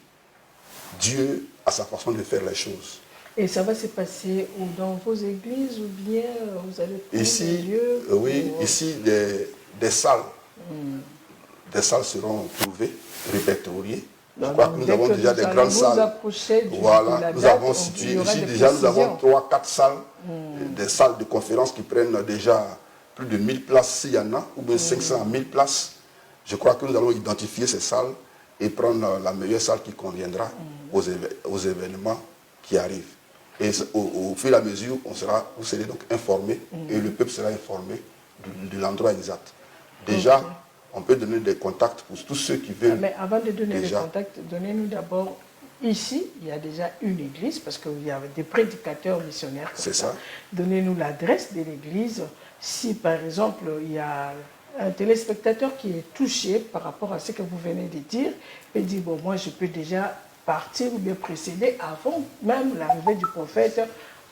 Dieu a sa façon de faire les choses. Et ça va se passer dans vos églises ou bien vous allez prendre ici, des lieux oui, ici, des salles. Des salles seront trouvées, répertoriées. Je crois que nous avons déjà des grandes salles. Voilà, nous avons situé ici déjà, nous avons 3-4 salles, des salles de conférences qui prennent déjà plus de 1000 places s'il y en a, ou bien 500 à 1000 places. Je crois que nous allons identifier ces salles et prendre la meilleure salle qui conviendra aux événements qui arrivent. Et au fur et à mesure, vous serez donc informés et le peuple sera informé de l'endroit exact. Déjà, on peut donner des contacts pour tous ceux qui veulent. Mais avant de donner les contacts, donnez-nous d'abord, ici, il y a déjà une église, parce qu'il y a des prédicateurs missionnaires. C'est ça. Donnez-nous l'adresse de l'église. Si, par exemple, il y a un téléspectateur qui est touché par rapport à ce que vous venez de dire, et dit, bon, moi, je peux déjà partir ou bien précéder avant même l'arrivée du prophète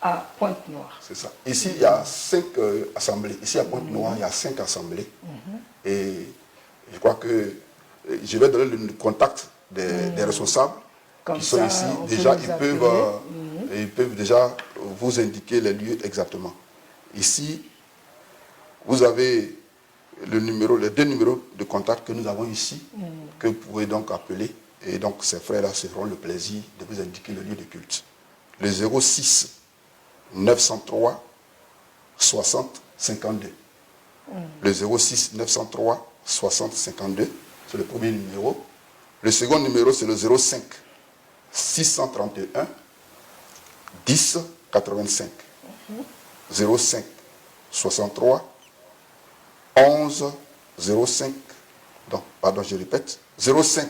à Pointe-Noire. C'est ça. Ici, il y a 5 assemblées. Ici, à Pointe-Noire, il y a 5 assemblées. Et je crois que je vais donner le contact des responsables comme qui sont ici. Déjà, ils peuvent déjà vous indiquer les lieux exactement. Ici, vous avez les 2 numéros de contact que nous avons ici, que vous pouvez donc appeler. Et donc, ces frères-là se feront le plaisir de vous indiquer le lieu de culte. Le 06 903 60 52. Le 06 903 60 52, c'est le premier numéro. Le second numéro, c'est le 05 631 10 85. 05 63 11 05. Donc, pardon, je répète. 05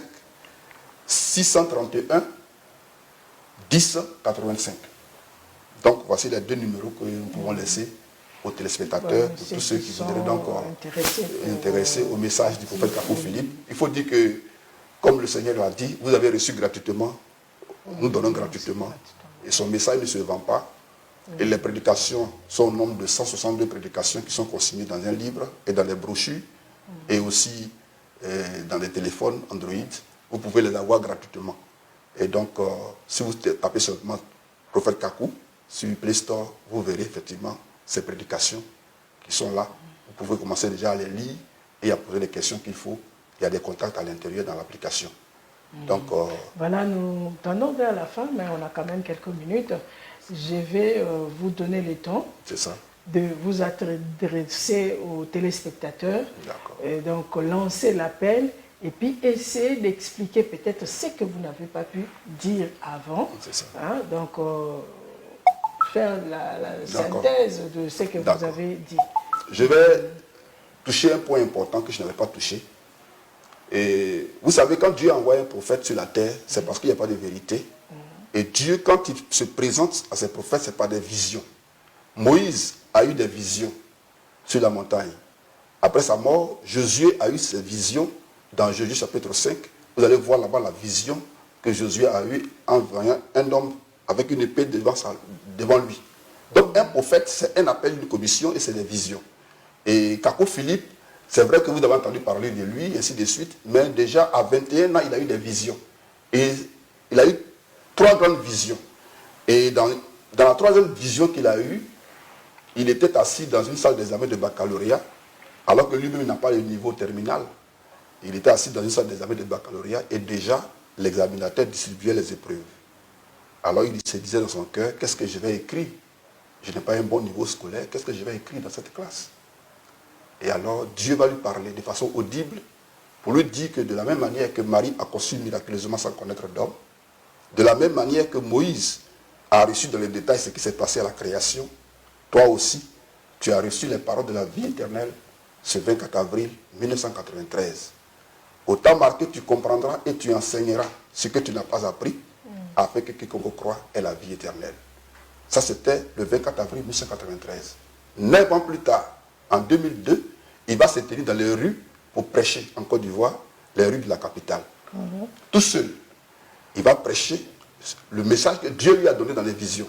631 10 85. Donc, voici les 2 numéros que nous pouvons laisser aux téléspectateurs, pour tous ceux qui voudraient donc intéressés au message du prophète Kakou Philippe. Il faut dire que, comme le Seigneur l'a dit, vous avez reçu gratuitement, nous donnons gratuitement. Et son message ne se vend pas. Et les prédications sont au nombre de 162 prédications qui sont consignées dans un livre et dans les brochures et aussi dans les téléphones Android. Vous pouvez les avoir gratuitement. Et donc, si vous tapez seulement prophète Kakou sur Play Store, vous verrez effectivement ces prédications qui sont là. Vous pouvez commencer déjà à les lire et à poser les questions qu'il faut. Il y a des contacts à l'intérieur dans l'application. Donc, voilà, nous tendons vers la fin, mais on a quand même quelques minutes. Je vais vous donner le temps de vous adresser aux téléspectateurs. Et donc, lancer l'appel et puis essayer d'expliquer peut-être ce que vous n'avez pas pu dire avant. Hein, donc, faire la synthèse de ce que vous avez dit. Je vais toucher un point important que je n'avais pas touché. Et vous savez, quand Dieu envoie un prophète sur la terre, c'est parce qu'il n'y a pas de vérité. Et Dieu, quand il se présente à ses prophètes, c'est pas des visions. Moïse a eu des visions sur la montagne. Après sa mort, Josué a eu ses visions dans Josué chapitre 5. Vous allez voir là-bas la vision que Josué a eue en voyant un homme avec une épée devant lui. Donc un prophète, c'est un appel, une commission et c'est des visions. Et Kako Philippe, c'est vrai que vous avez entendu parler de lui, et ainsi de suite, mais déjà à 21 ans, il a eu des visions. Et il a eu 3 grandes visions. Et dans la 3e vision qu'il a eue, il était assis dans une salle d'examen de baccalauréat, alors que lui-même n'a pas le niveau terminal. Il était assis dans une salle d'examen de baccalauréat et déjà l'examinateur distribuait les épreuves. Alors il se disait dans son cœur, qu'est-ce que je vais écrire? Je n'ai pas un bon niveau scolaire, qu'est-ce que je vais écrire dans cette classe? Et alors Dieu va lui parler de façon audible pour lui dire que de la même manière que Marie a conçu miraculeusement sans connaître d'homme, de la même manière que Moïse a reçu dans les détails ce qui s'est passé à la création, toi aussi, tu as reçu les paroles de la vie éternelle ce 24 avril 1993. Au temps marqué, tu comprendras et tu enseigneras ce que tu n'as pas appris, afin que quiconque croit ait la vie éternelle. Ça, c'était le 24 avril 1993. 9 ans plus tard, en 2002, il va se tenir dans les rues pour prêcher en Côte d'Ivoire, les rues de la capitale. Tout seul. Il va prêcher le message que Dieu lui a donné dans les visions.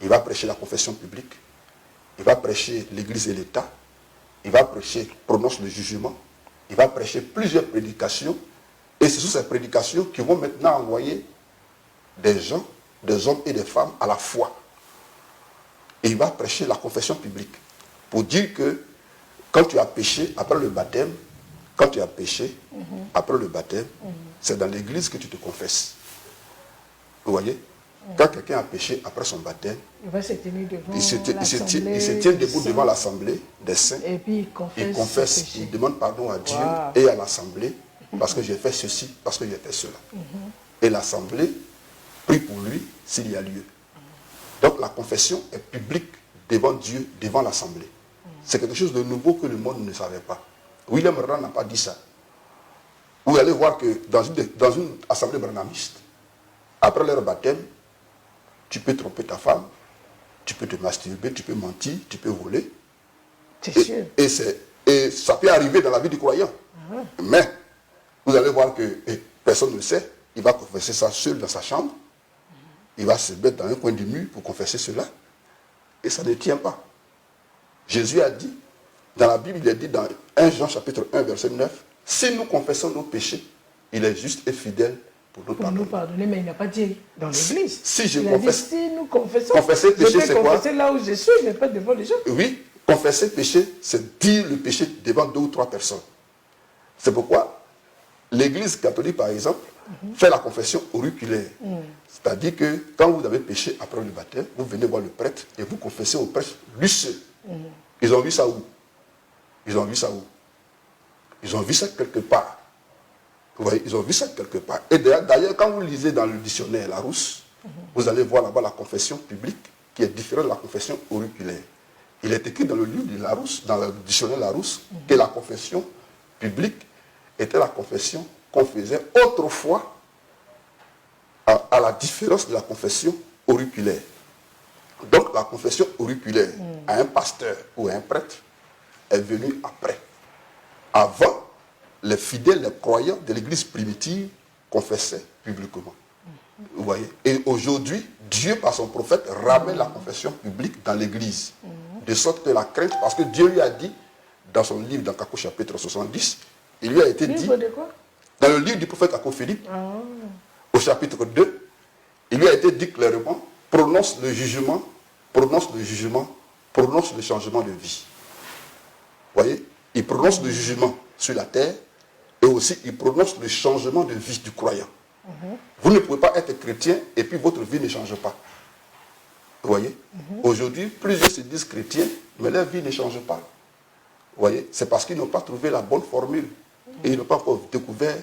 Il va prêcher la confession publique. Il va prêcher l'Église et l'État. Il va prêcher, prononce le jugement. Il va prêcher plusieurs prédications. Et ce sont ces prédications qui vont maintenant envoyer des gens, des hommes et des femmes à la foi. Et il va prêcher la confession publique. Pour dire que quand tu as péché après le baptême, quand tu as péché après le baptême, c'est dans l'église que tu te confesses. Vous voyez? Quand quelqu'un a péché après son baptême, il va se tenir devant il se tient debout devant l'assemblée des saints. Et puis il confesse, il demande pardon à Dieu et à l'assemblée parce que j'ai fait ceci, parce que j'ai fait cela. Et l'assemblée prie pour lui s'il y a lieu. Donc la confession est publique devant Dieu, devant l'assemblée. C'est quelque chose de nouveau que le monde ne savait pas. William Branham n'a pas dit ça. Vous allez voir que dans une assemblée branhamiste, après leur baptême, tu peux tromper ta femme, tu peux te masturber, tu peux mentir, tu peux voler. C'est sûr. Et ça peut arriver dans la vie du croyant. Mais vous allez voir que personne ne le sait. Il va confesser ça seul dans sa chambre. Il va se mettre dans un coin du mur pour confesser cela. Et ça ne tient pas. Jésus a dit, dans la Bible, il est dit dans 1 Jean chapitre 1, verset 9, si nous confessons nos péchés, il est juste et fidèle pour nous pardonner. Mais il n'a pas dit dans l'église. Si je confesse, si nous confessons, confesser péché, c'est quoi? Confesser là où je suis, mais pas devant les gens. Oui, confesser péché, c'est dire le péché devant 2 ou 3 personnes. C'est pourquoi l'église catholique, par exemple, fait la confession auriculaire. C'est-à-dire que quand vous avez péché après le baptême, vous venez voir le prêtre et vous confessez au prêtre lui seul. Ils ont vu ça où? Ils ont vu ça où? Ils ont vu ça quelque part. Vous voyez, ils ont vu ça quelque part. Et d'ailleurs, quand vous lisez dans le dictionnaire Larousse, vous allez voir là-bas la confession publique qui est différente de la confession auriculaire. Il est écrit dans le livre de Larousse, dans le dictionnaire Larousse, que la confession publique était la confession qu'on faisait autrefois à la différence de la confession auriculaire. Donc la confession auriculaire à un pasteur ou à un prêtre est venue après. Avant, les fidèles, les croyants de l'église primitive confessaient publiquement. Vous voyez? Et aujourd'hui, Dieu, par son prophète, ramène la confession publique dans l'église. De sorte que la crainte, parce que Dieu lui a dit, dans son livre, dans Kako chapitre 70, il lui a été dit, dans le livre du prophète Kako Philippe, au chapitre 2, il lui a été dit clairement, prononce le jugement, prononce le jugement, prononce le changement de vie. Vous voyez? Il prononce le jugement sur la terre et aussi il prononce le changement de vie du croyant. Vous ne pouvez pas être chrétien et puis votre vie ne change pas. Vous voyez? Aujourd'hui, plusieurs se disent chrétiens, mais leur vie ne change pas. Vous voyez? C'est parce qu'ils n'ont pas trouvé la bonne formule et ils n'ont pas encore découvert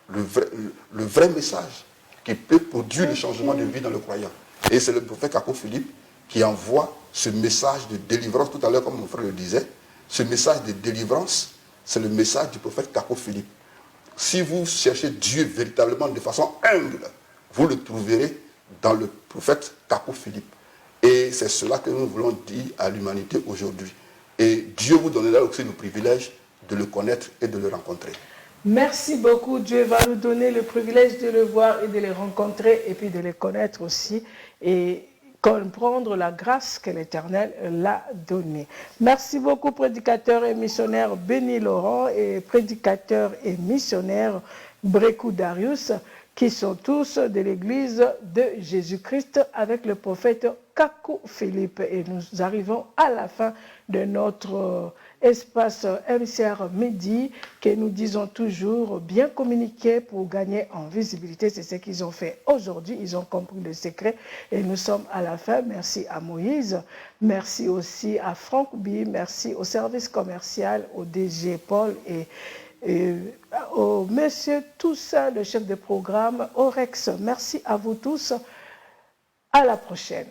le vrai message qui peut produire le changement de vie dans le croyant. Et c'est le prophète Kako Philippe qui envoie ce message de délivrance, tout à l'heure comme mon frère le disait, ce message de délivrance, c'est le message du prophète Kako Philippe. Si vous cherchez Dieu véritablement de façon humble, vous le trouverez dans le prophète Kakou Philippe. Et c'est cela que nous voulons dire à l'humanité aujourd'hui. Et Dieu vous donnera aussi le privilège de le connaître et de le rencontrer. Merci beaucoup. Dieu va nous donner le privilège de le voir et de les rencontrer et puis de les connaître aussi et comprendre la grâce que l'Éternel l'a donnée. Merci beaucoup, prédicateur et missionnaire Béni Laurent et prédicateur et missionnaire Brekou Darius, qui sont tous de l'Église de Jésus-Christ avec le prophète Kakou Philippe. Et nous arrivons à la fin de notre espace MCR Midi, que nous disons toujours bien communiquer pour gagner en visibilité. C'est ce qu'ils ont fait aujourd'hui. Ils ont compris le secret et nous sommes à la fin. Merci à Moïse. Merci aussi à Franck B. Merci au service commercial, au DG Paul et au monsieur Toussaint, le chef de programme, au Rex. Merci à vous tous. À la prochaine.